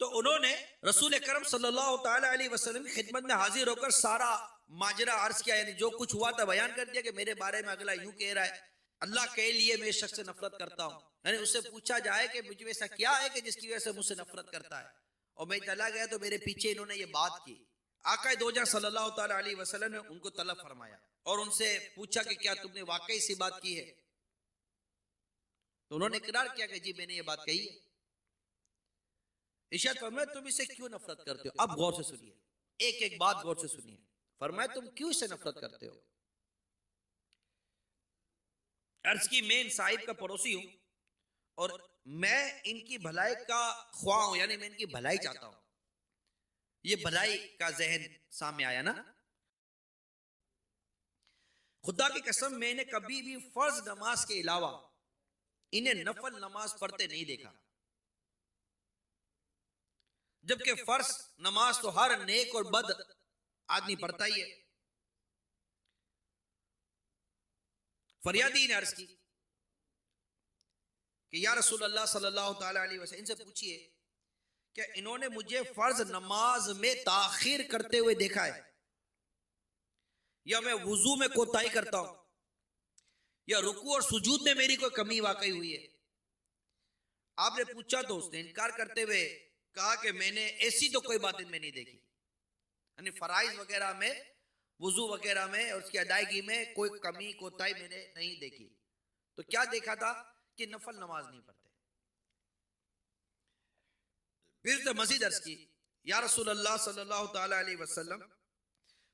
تو انہوں نے رسول اکرم صلی اللہ تعالی علیہ وسلم کی خدمت میں حاضر ہو کر سارا ماجرا عرض کیا، یعنی جو کچھ ہوا تھا بیان کر دیا کہ میرے بارے میں اگلا یوں کہہ رہا ہے، اللہ کے لیے میں اس شخص سے نفرت کرتا ہوں۔ یعنی اس سے پوچھا جائے کہ مجھے ایسا کیا ہے کہ جس کی وجہ سے مجھ سے نفرت کرتا ہے، اور میں چلا گیا تو میرے پیچھے انہوں نے یہ بات کی۔ آقا دو جہاں صلی اللہ تعالی علیہ وسلم نے ان کو طلب فرمایا اور ان سے پوچھا کہ کیا تم نے واقعی سی بات کی ہے؟ تو انہوں نے اقرار کیا کہ جی میں نے یہ بات کہی ہے۔ ارشاد فرمایا تم اسے کیوں نفرت کرتے ہو؟ اب غور سے سنیے، ایک ایک بات غور سے سنیے۔ فرمایا تم کیوں اسے نفرت کرتے ہو؟ عرض کی میں ان صاحب کا پڑوسی ہوں اور میں ان کی بھلائی کا خواہ ہوں، یعنی میں ان کی بھلائی چاہتا ہوں۔ یہ بھلائی کا ذہن سامنے آیا نا۔ خدا کی قسم میں نے کبھی بھی فرض نماز کے علاوہ انہیں نفل نماز پڑھتے نہیں دیکھا، جبکہ فرض نماز تو ہر نیک اور بد آدمی پڑھتا ہی ہے۔ فریادی نے عرض کی کہ یا رسول اللہ صلی اللہ تعالی علیہ وسلم، ان سے پوچھئے کہ انہوں نے مجھے فرض نماز میں تاخیر کرتے ہوئے دیکھا ہے یا میں وضو میں کوتاہی کرتا ہوں یا رکوع اور سجود میں میری کوئی کمی واقعی ہوئی ہے؟ آپ نے پوچھا تو اس نے انکار کرتے ہوئے کہا کہ میں نے ایسی تو کوئی بات میں نہیں دیکھی، یعنی فرائض وغیرہ میں، وضو وغیرہ میں اور اس کی ادائیگی میں کوئی کمی کوتاہی میں نے نہیں دیکھی۔ تو کیا دیکھا تھا؟ کہ نفل نماز نہیں پڑھتے۔ پھر تو مزید عرض کی، یا رسول اللہ صلی اللہ تعالی علیہ وسلم،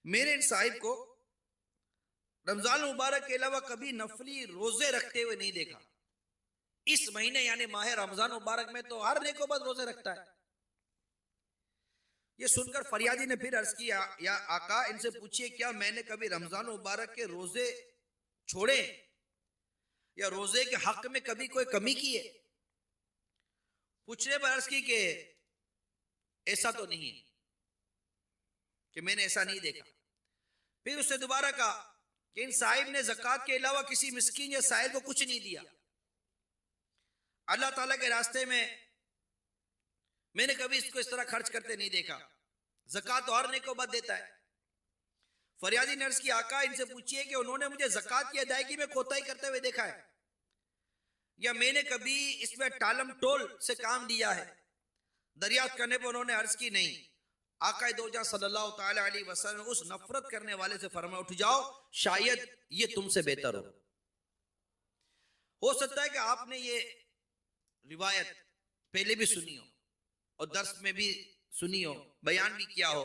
میرے ان صاحب کو رمضان مبارک کے علاوہ کبھی نفلی روزے رکھتے ہوئے نہیں دیکھا۔ اس مہینے یعنی ماہ رمضان مبارک میں تو ہر نیک و بد روزے رکھتا ہے۔ یہ سن کر فریادی نے پھر عرض کیا، یا آقا ان سے پوچھئے کیا میں نے کبھی رمضان مبارک کے روزے چھوڑے یا روزے کے حق میں کبھی کوئی کمی کی ہے؟ پوچھنے پر عرض کی کہ ایسا تو نہیں ہے، کہ میں نے ایسا نہیں دیکھا۔ پھر اس سے دوبارہ کہا کہ ان صاحب نے زکوٰۃ کے علاوہ کسی مسکین یا سائل کو کچھ نہیں دیا، اللہ تعالیٰ کے راستے میں نے کبھی اس کو اس طرح خرچ کرتے نہیں دیکھا، زکوٰۃ تو ہر نیک و بد دیتا ہے۔ فریادی نے عرض کی، آقا ان سے پوچھئے کہ انہوں نے مجھے زکوٰۃ کی ادائیگی میں کوتاہی کرتے ہوئے دیکھا ہے یا میں نے کبھی اس میں ٹالم ٹول سے کام لیا ہے؟ دریافت کرنے پر انہوں نے عرض کی نہیں۔ آقا دو جہاں صلی اللہ تعالی علیہ وسلم اس نفرت کرنے والے سے فرمایا، اٹھ جاؤ، شاید یہ تم سے بہتر ہو سکتا ہے کہ آپ نے یہ روایت پہلے بھی سنی ہو اور درس میں بھی سنی ہو، بیان بھی کیا ہو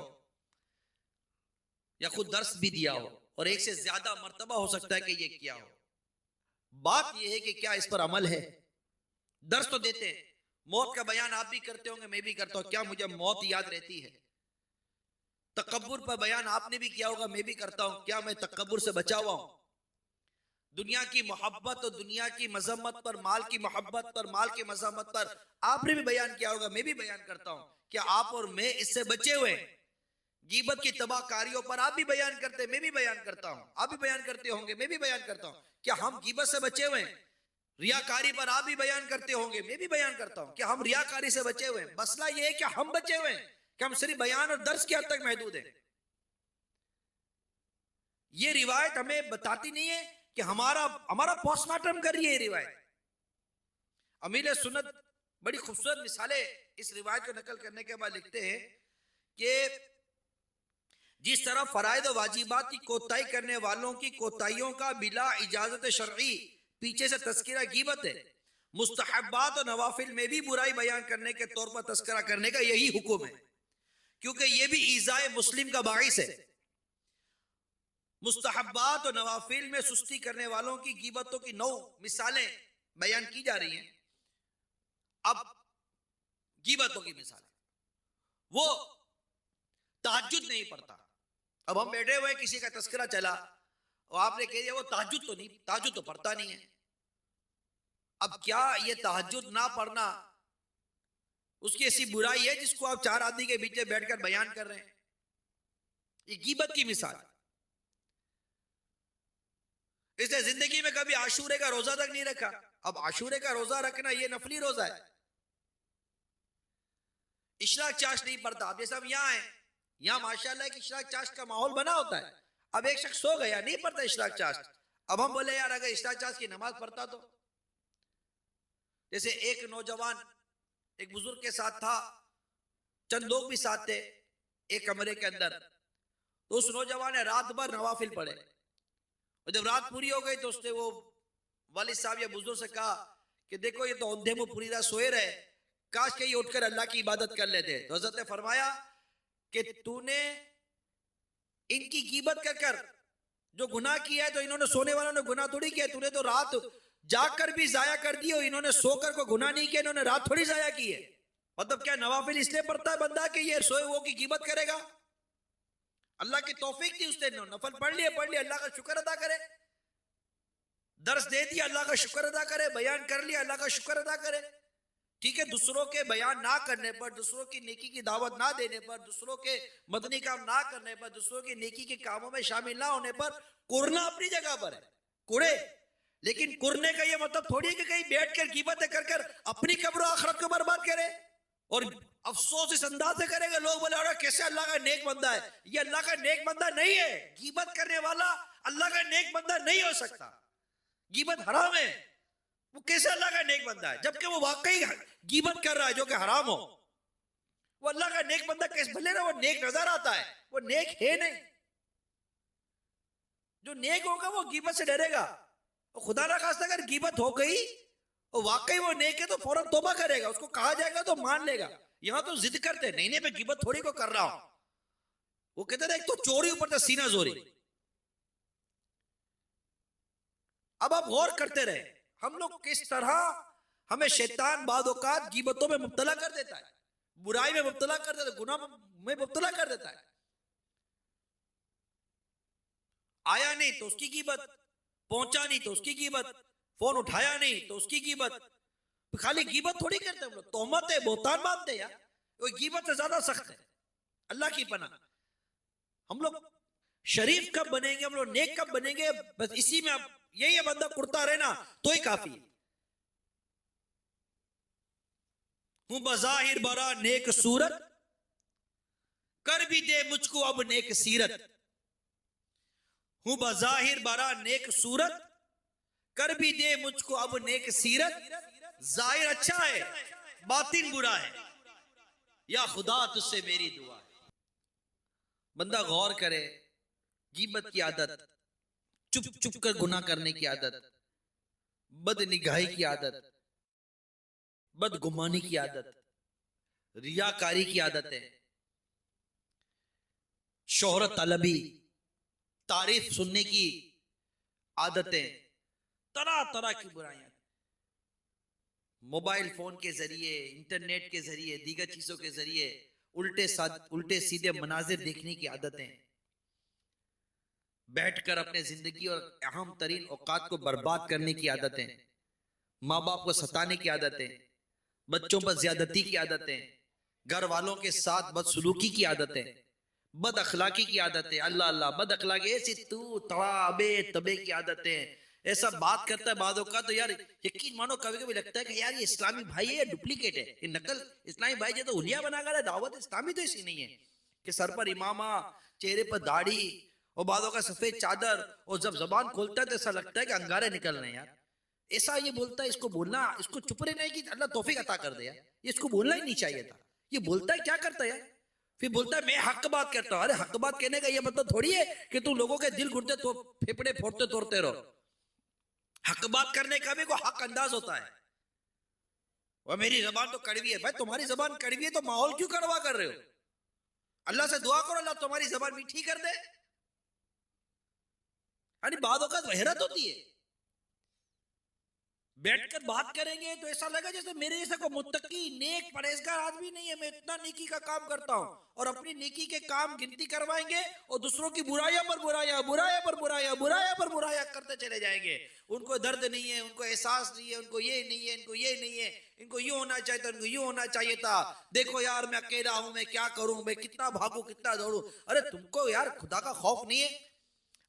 یا خود درس بھی دیا ہو، اور ایک سے زیادہ مرتبہ ہو سکتا ہے کہ یہ کیا ہو۔ بات یہ ہے کہ کیا اس پر عمل ہے؟ درس تو دیتے ہیں، موت کا بیان آپ بھی کرتے ہوں گے، میں بھی کرتا ہوں، کیا مجھے موت یاد رہتی ہے؟ تکبر پر بیان آپ نے بھی کیا ہوگا، میں بھی کرتا ہوں، کیا میں تکبر سے بچا ہوا ہوں؟ دنیا کی محبت اور دنیا کی مذمت پر، مال کی محبت پر، مال کی مذمت پر آپ نے بھی بیان کیا ہوگا، میں بھی بیان کرتا ہوں، کیا آپ اور میں اس سے بچے ہوئے ہیں؟ غیبت کی تباہ کاریوں پر آپ بھی بیان کرتے ہیں، میں بھی بیان کرتا ہوں، آپ بھی بیان کرتے ہوں گے، میں بھی بیان کرتا ہوں، کیا ہم غیبت سے بچے ہوئے ہیں؟ ریاکاری پر آپ بھی بیان کرتے ہوں گے، میں بھی بیان کرتا ہوں، کیا ہم ریاکاری سے بچے ہوئے ہیں؟ مسئلہ یہ ہے کہ ہم بچے ہوئے ہیں کہ ہم صرف بیان اور درس کی حد تک محدود ہیں۔ یہ روایت ہمیں بتاتی نہیں ہے کہ ہمارا پوسٹ مارٹم کر رہی ہے۔ یہ روایت امیر سنت بڑی خوبصورت مثالیں اس روایت کو نقل کرنے کے بعد لکھتے ہیں کہ جس طرح فرائض و واجبات کی کوتاہی کرنے والوں کی کوتاہیوں کا بلا اجازت شرعی پیچھے سے تذکرہ غیبت ہے، مستحبات و نوافل میں بھی برائی بیان کرنے کے طور پر تذکرہ کرنے کا یہی حکم ہے، کیونکہ یہ بھی ایذاء مسلم کا باعث ہے۔ مستحبات و نوافل میں سستی کرنے والوں کی غیبتوں کی 9 مثالیں بیان کی جا رہی ہیں۔ اب غیبتوں کی مثال، وہ تہجد نہیں پڑھتا۔ اب ہم بیٹھے ہوئے کسی کا تذکرہ چلا اور آپ نے کہہ دیا وہ تہجد تو پڑھتا نہیں ہے۔ اب کیا یہ تہجد نہ پڑھنا اس کی ایسی برائی ہے جس کو آپ 4 آدمی کے بیچ بیٹھ کر بیان کر رہے ہیں؟ یہ غیبت کی مثال۔ اس نے زندگی میں کبھی عاشورے کا روزہ تک نہیں رکھا۔ اب عاشورے کا روزہ رکھنا یہ نفلی روزہ ہے۔ اشراق چاشت نہیں پڑتا۔ اب جیسے ہم یہاں ہیں، یہاں ماشاءاللہ ایک اشراق چاشت کا ماحول بنا ہوتا ہے۔ اب ایک شخص سو گیا، نہیں پڑتا اشراق چاشت، اب ہم بولے یار اگر اشراق چاشت کی نماز پڑھتا تو۔ جیسے ایک نوجوان ایک بزرگ کے ساتھ تھا، چند لوگ بھی ساتھ تھے ایک کمرے کے اندر، تو اس نوجوان نے رات بھر نوافل پڑھے، اور جب رات پوری ہو گئی تو اس نے وہ والد صاحب یا بزرگ سے کہا کہ دیکھو یہ تو اندھے میں پوری رات سوئے رہے، کاش کہ یہ اٹھ کر اللہ کی عبادت کر لیتے۔ تو حضرت نے فرمایا کہ تو نے ان کی غیبت کر جو گناہ کیا ہے تو انہوں نے سونے والوں نے گناہ تھوڑی کیا، تو نے تو رات جاگ کر بھی ضائع کر دی، اور انہوں نے سو کر کوئی گناہ نہیں کیا، انہوں نے رات تھوڑی ضائع کی ہے۔ مطلب کیا نوافل اس لیے پڑھتا ہے بندہ کہ یہ سوئے وہ کی غیبت کرے گا؟ اللہ کی توفیق تھی، اس نے نفل پڑھ لیے، اللہ کا شکر ادا کرے، درس دے دیا اللہ کا شکر ادا کرے، بیان کر لیا اللہ کا شکر ادا کرے۔ ٹھیک ہے، دوسروں کے بیان نہ کرنے پر، دوسروں کی نیکی کی دعوت نہ دینے پر، دوسروں کے مدنی کام نہ کرنے پر، دوسروں کی نیکی کے کاموں میں شامل نہ ہونے پر کرنا اپنی جگہ پر ہے، کوڑے، لیکن کرنے کا یہ مطلب تھوڑی ہے کہ کہیں بیٹھ کر غیبتیں کر اپنی قبر و آخرت کو برباد کرے، اور افسوس اس انداز سے کرے گا لوگ بولے اور کیسے اللہ کا نیک بندہ ہے۔ یہ اللہ کا نیک بندہ نہیں ہے، غیبت کرنے والا اللہ کا نیک بندہ نہیں ہو سکتا، غیبت حرام ہے، وہ کیسے اللہ کا نیک بندہ ہے جبکہ وہ واقعی غیبت کر رہا ہے جو کہ حرام ہو؟ وہ اللہ کا نیک بندہ کیسے؟ بھلے نہ وہ نیک نظر آتا ہے، وہ نیک ہے نہیں۔ جو نیک ہوگا وہ غیبت سے ڈرے گا، اور خدا نہ خواستہ اگر غیبت ہو گئی اور واقعی وہ نیک ہے تو فوراً توبہ کرے گا، اس کو کہا جائے گا تو مان لے گا۔ یہاں تو ضد کرتے نہیں نہیں میں غیبت تھوڑی کو کر رہا ہوں، وہ کہتے ہیں ایک تو چوری اوپر سے سینہ زوری۔ اب آپ غور کرتے رہے ہم لوگ کس طرح ہمیں شیطان بعض اوقات غیبتوں میں مبتلا کر دیتا ہے، برائی میں مبتلا کر دیتا ہے، گناہ میں مبتلا کر دیتا ہے۔ آیا نہیں تو اس کی غیبت، پہنچا نہیں تو اس کی غیبت، فون اٹھایا نہیں تو اس کی غیبت۔ خالی غیبت تھوڑی کرتے ہم لوگ، تہمت ہے، بہتان باندھتے ہیں یار، وہ غیبت سے زیادہ سخت ہے۔ اللہ کی پناہ، ہم لوگ شریف کب بنیں گے، ہم لوگ نیک کب بنیں گے؟ بس اسی میں اب یہی بندہ کرتا رہنا تو ہی کافی ہے۔ ہوں بظاہر برا نیک صورت، کر بھی دے مجھ کو اب نیک سیرت۔ ہوں بظاہر برا نیک صورت، کر بھی دے مجھ کو اب نیک سیرت۔ ظاہر اچھا ہے باطن برا ہے، یا خدا تجھ سے میری دعا ہے۔ بندہ غور کرے، غیبت کی عادت، چپ چپ کر گناہ کرنے کی عادت، بد نگاہی کی عادت، بد گمانی کی عادت، ریاکاری کی عادتیں، شہرت طلبی، تعریف سننے کی عادتیں، طرح طرح کی برائیاں، موبائل فون کے ذریعے، انٹرنیٹ کے ذریعے، دیگر چیزوں کے ذریعے الٹے سیدھے مناظر دیکھنے کی عادتیں، بیٹھ کر اپنے زندگی اور اہم ترین اوقات کو برباد کرنے کی عادتیں، ماں باپ کو ستانے کی عادتیں، بچوں پر زیادتی کی عادتیں، گھر والوں کے ساتھ بدسلوکی کی عادتیں، بد اخلاقی کی عادتیں، اللہ اللہ بد اخلاقی، ایسی تو تڑابے تبے کی عادتیں، ایسا بات کرتا ہے بعضوں کا تو یار یقین مانو کبھی کبھی لگتا ہے کہ یار یہ اسلامی بھائی ہے یا ڈپلیکیٹ ہے، یہ نقل اسلامی بھائی جو تو حلیہ بنا کر ہے، دعوت اسلامی تو ایسی نہیں ہے کہ سر پر امامہ، چہرے پر داڑھی اور بعضوں کا سفید چادر، اور جب زبان کھولتا ہے تو ایسا لگتا ہے کہ انگارے نکل رہے ہیں یار۔ ایسا یہ بولتا ہے، اس کو بولنا، اس کو چپ رہنا ہے کہ اللہ توفیق عطا کر دے یار، یہ اس کو بولنا ہی نہیں چاہیے تھا۔ یہ بولتا ہے کیا کرتا ہے یار، پھر بولتا ہے میں حق بات کرتا ہوں۔ ارے حق بات کہنے کا یہ مطلب تھوڑی ہے کہ تم لوگوں کے دل گھٹتے تو پھیپڑے پھوڑتے توڑتے رہو۔ حق بات کرنے کا بھی کوئی حق انداز ہوتا ہے۔ وہ میری زبان تو کڑوی ہے، بھائی تمہاری زبان کڑوی ہے تو ماحول کیوں کڑوا کر رہے ہو؟ اللہ سے دعا کرو اللہ تمہاری زبان میٹھی کر دے۔ یعنی بعض اوقات حیرت ہوتی ہے، بیٹھ کر بات کریں گے تو ایسا لگا جیسے میرے جیسا کوئی متقی نیک پرہیزگار آدمی نہیں ہے، میں اتنا نیکی کا کام کرتا ہوں، اور اپنی نیکی کے کام گنتی کروائیں گے اور دوسروں کی برائیاں پر برائیاں، برائیاں پر برائیاں، برائیاں پر برائیاں کرتے چلے جائیں گے۔ ان کو درد نہیں ہے، ان کو احساس نہیں ہے، ان کو یہ نہیں ہے، ان کو یہ نہیں ہے، ان کو یوں ہونا چاہیے تھا، ان کو یوں ہونا چاہیے تھا، دیکھو یار میں اکیلا ہوں، میں کیا کروں، میں کتنا بھاگوں کتنا دوڑوں۔ ارے تم کو یار خدا کا خوف نہیں ہے؟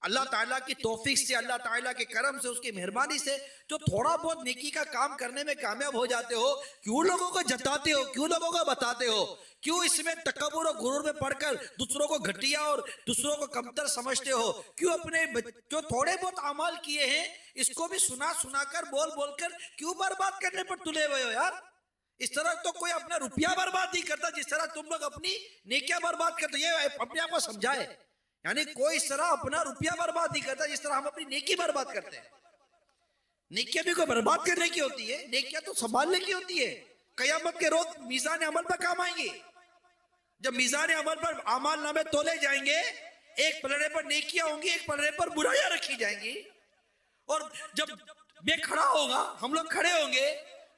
اللہ تعالیٰ کی توفیق سے، اللہ تعالیٰ کے کرم سے، اس کی مہربانی سے جو تھوڑا بہت نیکی کا کام کرنے میں کامیاب ہو جاتے ہو، کیوں لوگوں کو جتاتے ہو، کیوں لوگوں کو بتاتے ہو، کیوں اس میں تکبر و غرور میں پڑھ کر دوسروں کو گھٹیا اور دوسروں کو کمتر سمجھتے ہو، کیوں اپنے جو تھوڑے بہت اعمال کیے ہیں اس کو بھی سنا سنا کر بول بول کر کیوں برباد کرنے پر تلے ہوئے ہو یار؟ اس طرح تو کوئی اپنا روپیہ برباد نہیں کرتا جس طرح تم لوگ اپنی نیکیاں برباد کرتے۔ یہ اپنے آپ کو سمجھائے، یعنی کوئی اس طرح اپنا روپیہ برباد نہیں کرتا جس طرح ہم اپنی نیکی برباد کرتے ہیں۔ نیکیاں بھی کوئی برباد کرنے کی ہوتی ہے، نیکیاں تو سنبھالنے کی ہوتی ہے۔ قیامت کے روز میزان عمل پر کام آئیں گے۔ جب میزان عمل پر اعمال نامے تولے جائیں گے، ایک پلڑے پر نیکیاں ہوں گی، ایک پلڑے پر برائیاں رکھی جائیں گی، اور جب میں کھڑا ہوگا، ہم لوگ کھڑے ہوں گے،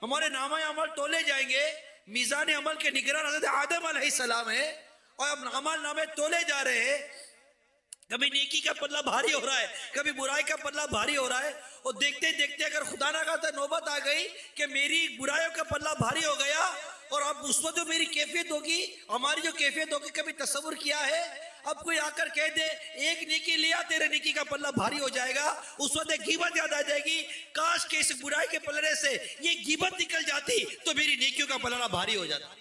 ہمارے نامہ عمل تولے جائیں گے، میزان عمل کے نگران حضرت آدم علیہ السلام ہے، اور اب اعمال نامے تولے جا رہے ہیں۔ کبھی نیکی کا پلہ بھاری ہو رہا ہے، کبھی برائی کا پلہ بھاری ہو رہا ہے، اور دیکھتے دیکھتے اگر خدا نہ خواستہ نوبت آ گئی کہ میری برائیوں کا پلہ بھاری ہو گیا، اور اب اس وقت جو میری کیفیت ہوگی، ہماری جو کیفیت ہوگی، کبھی تصور کیا ہے؟ اب کوئی آ کر کہہ دے ایک نیکی لیا تیرے نیکی کا پلہ بھاری ہو جائے گا، اس وقت ایک غیبت یاد آ جائے گی، کاش کہ اس برائی کے پلڑے سے یہ غیبت نکل جاتی تو میری نیکیوں کا پلڑا بھاری ہو جاتا۔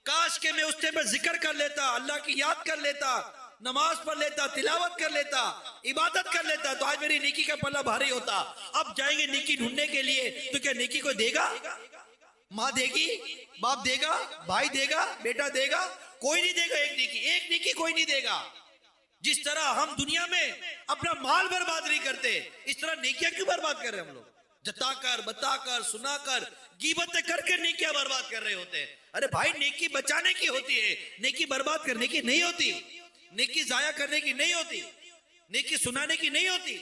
کاش کہ میں اس ٹائم پر ذکر کر لیتا، اللہ کی یاد کر لیتا، نماز پڑھ لیتا، تلاوت کر لیتا، عبادت کر لیتا تو آج میری نیکی کا پلہ بھاری ہوتا. اب جائیں گے نیکی ڈھونڈنے کے لیے تو کیا نیکی کو دے گا؟ ماں دے گی، باپ دے گا، بھائی دے گا، بیٹا دے گا؟ کوئی نہیں دے گا. ایک نیکی کوئی نہیں دے گا. جس طرح ہم دنیا میں اپنا مال برباد نہیں کرتے، اس طرح نیکیاں کیوں برباد کر رہے ہیں ہم لوگ؟ جتا کر، بتا کر، سنا کر، غیبتیں کر کے نیکیاں برباد کر رہے ہوتے ہیں. ارے بھائی نیکی بچانے کی ہوتی ہے، نیکی برباد کرنے کی نہیں ہوتی، نیکی ضائع کرنے کی نہیں ہوتی، نیکی سنانے کی نہیں ہوتی.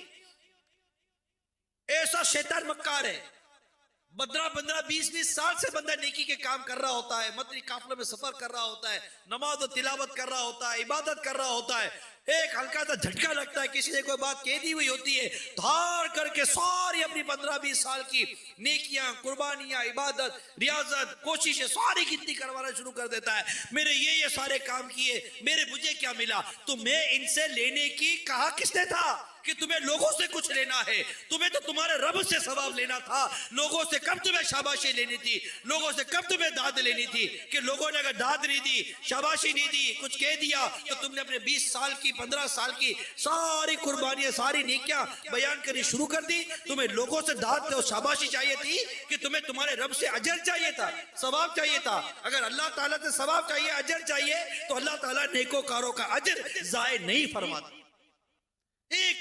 ایسا شیطان مکار ہے، 15-20 سال سے بندہ نیکی کے کام کر رہا ہوتا ہے، مدنی قافلے میں سفر کر رہا ہوتا ہے، نماز و تلاوت کر رہا ہوتا ہے، عبادت کر رہا ہوتا ہے. ایک ہلکا سا جھٹکا لگتا ہے، کسی نے کوئی بات کہہ دی ہوئی ہوتی ہے، دھار کر کے ساری اپنی 15-20 سال کی نیکیاں، قربانیاں، عبادت، ریاضت، کوششیں ساری کتنی کروانا شروع کر دیتا ہے. میرے یہ سارے کام کیے، مجھے کیا ملا؟ تو میں ان سے لینے کی کہا کس نے تھا کہ تمہیں لوگوں سے کچھ لینا ہے؟ تمہیں تو تمہارے رب سے ثواب لینا تھا. لوگوں سے کب تمہیں شاباشی لینی تھی؟ لوگوں سے کب تمہیں داد لینی تھی؟ کہ لوگوں نے اگر داد نہیں دی، شاباشی نہیں دی، کچھ کہہ دیا تو تم نے اپنے 20 سال کی، 15 سال کی ساری قربانیاں، ساری نیکیاں بیان کرنی شروع کر دی. تمہیں لوگوں سے داد اور شاباشی چاہیے تھی کہ تمہیں تمہارے رب سے اجر چاہیے تھا، ثواب چاہیے تھا. اگر اللہ تعالیٰ سے ثواب چاہیے، اجر چاہیے، تو اللہ تعالیٰ نیکوکاروں کا اجر ضائع نہیں فرماتا. ایک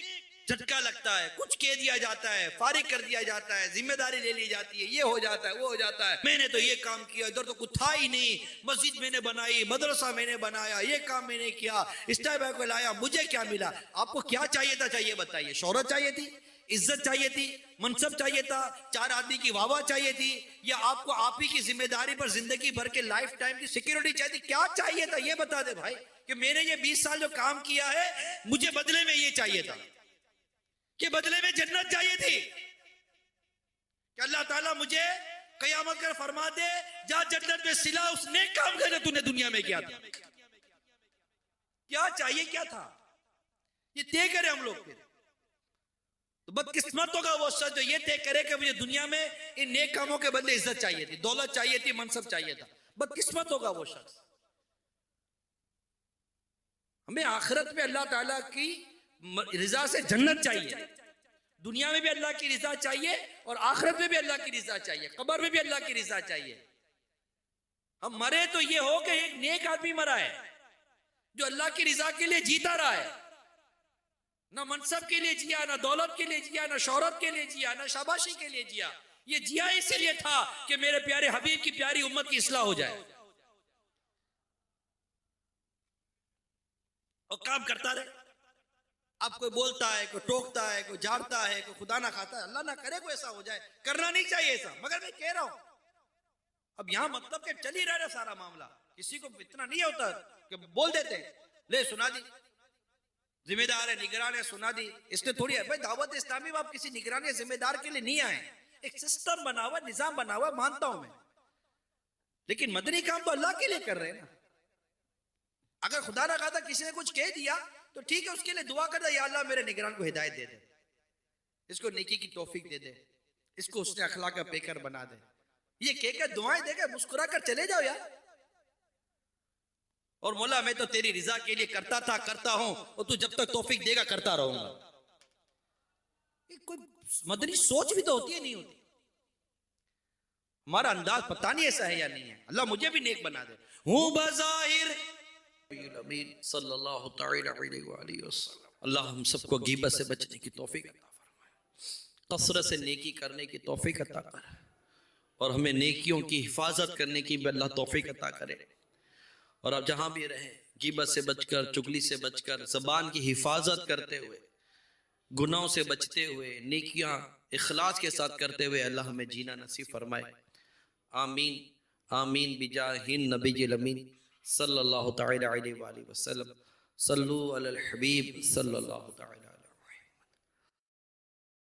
جھٹکا لگتا ہے، کچھ کہہ دیا جاتا ہے، فارغ کر دیا جاتا ہے، ذمہ داری لے لی جاتی ہے، یہ ہو جاتا ہے، وہ ہو جاتا ہے. میں نے تو یہ کام کیا، ادھر تو کچھ تھا ہی نہیں، مسجد میں نے بنائی، مدرسہ میں نے بنایا، یہ کام میں نے کیا، اسٹیپ کو لایا، مجھے کیا ملا؟ آپ کو کیا چاہیے تھا؟ چاہیے بتائیے. شہرت چاہیے تھی، عزت چاہیے تھی، منصب چاہیے تھا، 4 آدمی کی واہ واہ چاہیے تھی، یا آپ کو آپ ہی کی ذمہ داری پر زندگی بھر کے لائف ٹائم کی سیکیورٹی چاہیے تھی؟ کیا چاہیے تھا یہ بتا دے بھائی، کہ میں نے یہ 20 سال جو کام کیا ہے، مجھے بدلے میں یہ چاہیے تھا، کہ بدلے میں جنت چاہیے تھی، کہ اللہ تعالیٰ مجھے قیامت کر فرما دے جا جنت میں صلہ اس نیک کام کا جو تو نے دنیا میں کیا تھا. کیا چاہیے، کیا تھا؟ یہ طے کرے ہم لوگ. تو بدقسمت ہوگا وہ شخص جو یہ طے کرے کہ مجھے دنیا میں ان نیک کاموں کے بدلے عزت چاہیے تھی، دولت چاہیے تھی، منصب چاہیے تھا. بدقسمت ہوگا وہ شخص. ہمیں آخرت میں اللہ تعالیٰ کی رضا سے جنت چاہیے، دنیا میں بھی اللہ کی رضا چاہیے، اور آخرت میں بھی اللہ کی رضا چاہیے، قبر میں بھی اللہ کی رضا چاہیے. ہم مرے تو یہ ہو کہ ایک نیک آدمی مرا ہے جو اللہ کی رضا کے لیے جیتا رہا ہے، نہ منصب کے لیے جیا، نہ دولت کے لیے جیا، نہ شہرت کے لیے جیا، نہ شاباشی کے لیے جیا. یہ جیا اسی لیے تھا کہ میرے پیارے حبیب کی پیاری امت کی اصلاح ہو جائے، اور کام کرتا رہے. اب کوئی بولتا ہے، کوئی ٹوکتا ہے، کوئی جھاڑتا ہے، کوئی خدا نہ کھاتا ہے، اللہ نہ کرے کوئی ایسا ہو جائے، کرنا نہیں چاہیے ایسا، مگر میں کہہ رہا ہوں اب یہاں مطلب کہ چل ہی رہا ہے سارا معاملہ. کسی کو اتنا نہیں ہوتا کہ بول دیتے ہیں، لے سنا دی، ذمہ دار ہے، نگران ہے، سنا دی. اس نے تھوڑی ہے بھائی، دعوت اسلامی میں آپ کسی نگران یا ذمہ دار کے لیے نہیں آئے، ایک سسٹم بنا ہوا، نظام بنا ہوا، مانتا ہوں میں، لیکن مدنی کام تو اللہ کے لیے کر رہے ہیں نا. اگر خدا نہ خواستہ کسی نے کچھ کہہ دیا تو ٹھیک ہے، اس کے لیے دعا کر دے، یا اللہ میرے نگران کو ہدایت دے دے، اس کو نیکی کی توفیق دے دے، اس کو اس نے اخلاق کا پیکر بنا دے. یہ کہہ کر دعائیں دے کر مسکرا کر چلے جاؤ یار. اور مولا میں تو تیری رضا کے لیے کرتا تھا، کرتا ہوں، اور تو جب تک توفیق دے گا کرتا رہوں گا. کوئی مدنی سوچ بھی تو ہوتی ہے، نہیں ہوتی. ہمارا انداز پتہ نہیں ایسا ہے یا نہیں ہے. اللہ مجھے بھی نیک بنا دے. ہوں بظاہر صلی اللہ تعالی علیہ وآلہ وسلم. اللہ ہم سب کو غیبت سے بچنے کی توفیق عطا فرمائے، کثرت سے نیکی کرنے کی توفیق عطا کرے، اور ہمیں نیکیوں کی حفاظت کرنے کی بھی اللہ توفیق عطا کرے. اور آپ جہاں بھی رہیں، غیبت سے بچ کر، چگلی سے بچ کر، زبان کی حفاظت کرتے ہوئے، گناہوں سے بچتے ہوئے، نیکیاں اخلاص کے ساتھ کرتے ہوئے اللہ ہمیں جینا نصیب فرمائے. آمین آمین بجاہ النبی الامین صلی اللہ تعالی علیہ وآلہ وسلم. صلو علی الحبیب صلی اللہ تعالی